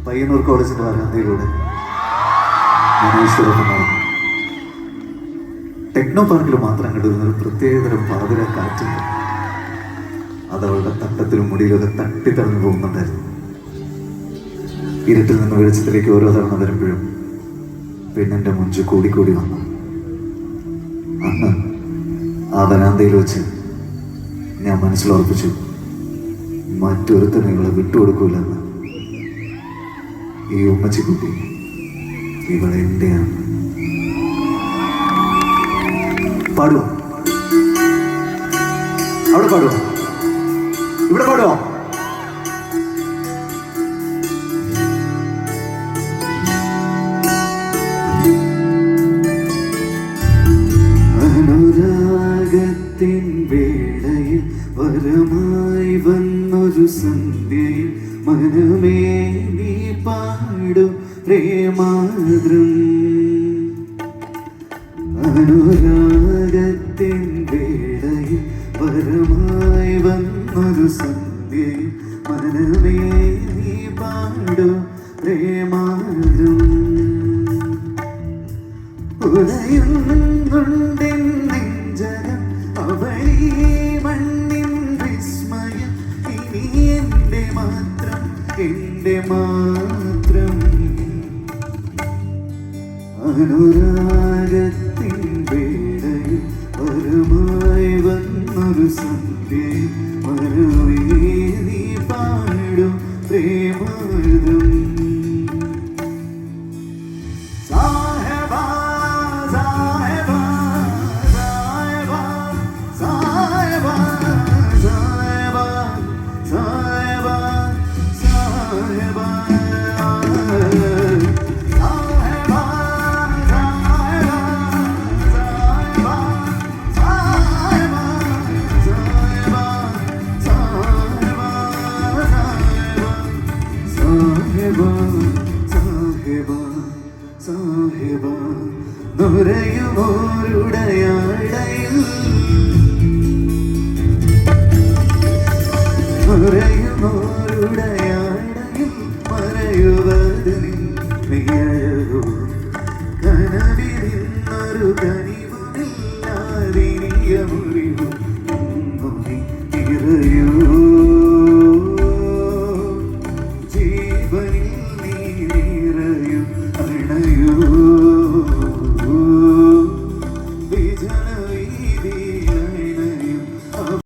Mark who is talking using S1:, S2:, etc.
S1: പയ്യന്നൂർ കോളേജിന്റെ വരാന്തയിലൂടെ ടെക്നോ പാർക്കിൽ മാത്രം കണ്ടുവരുന്നൊരു പ്രത്യേകതരം പാതിര കാറ്റുണ്ട്. അതവളുടെ തട്ടത്തിലും മുടിയിലൊക്കെ തട്ടിത്തടഞ്ഞു പോകുന്നുണ്ടായിരുന്നു. ഇരുട്ടിൽ നിന്ന് വെളിച്ചത്തിലേക്ക് ഓരോ തവണ വരുമ്പോഴും പെണ്ണിന്റെ മുഞ്ച് കൂടിക്കൂടി വന്നു. അന്ന് ആ വരാന്തയിൽ വെച്ച് ഞാൻ മനസ്സിലുറപ്പിച്ചു, മറ്റൊരുത്തനും ഇവളെ വിട്ടുകൊടുക്കൂലെന്ന്. ഈ ഉമ്മച്ചിക്കുട്ടി ഇവളെ എന്റെയാണ്. പാടുവോ? അവിടെ പാടുവോ? ഇവിടെ പാടുവോ? അനുരാഗത്തിൻ വേളയിൽ വരമായി വന്നൊരു സന്ധ്യയിൽ മനമേ നീ പാടും പ്രേമാദ്രം. അനുരാഗത്തിൻ വേളയിൽ വരമായി വന്നൊരു സന്ധ്യയിൽ മനമേ നീ പാടും പ്രേമാദ്രം. ഉലയുന്നുണ്ടെൻ നെഞ്ചകം അവളീ മണ്ണിൻ വിസ്മയം. ഇനി എൻ്റെ മാത്രം, എൻ്റെ മാത്രം. അനുരാഗത്തിൻ വേളയിൽ വരമായി വന്നൊരു സന്ധ്യയിൽ മനമേ നീ പാടും പ്രേമാദ്രം. നുരയുമോരുടയാടയിൽ മറയുവത് നിഴലോ കനവിരുന്നൊരു കനിവുമില്ലാതിരിയ മുറിവും ഇറയൂ.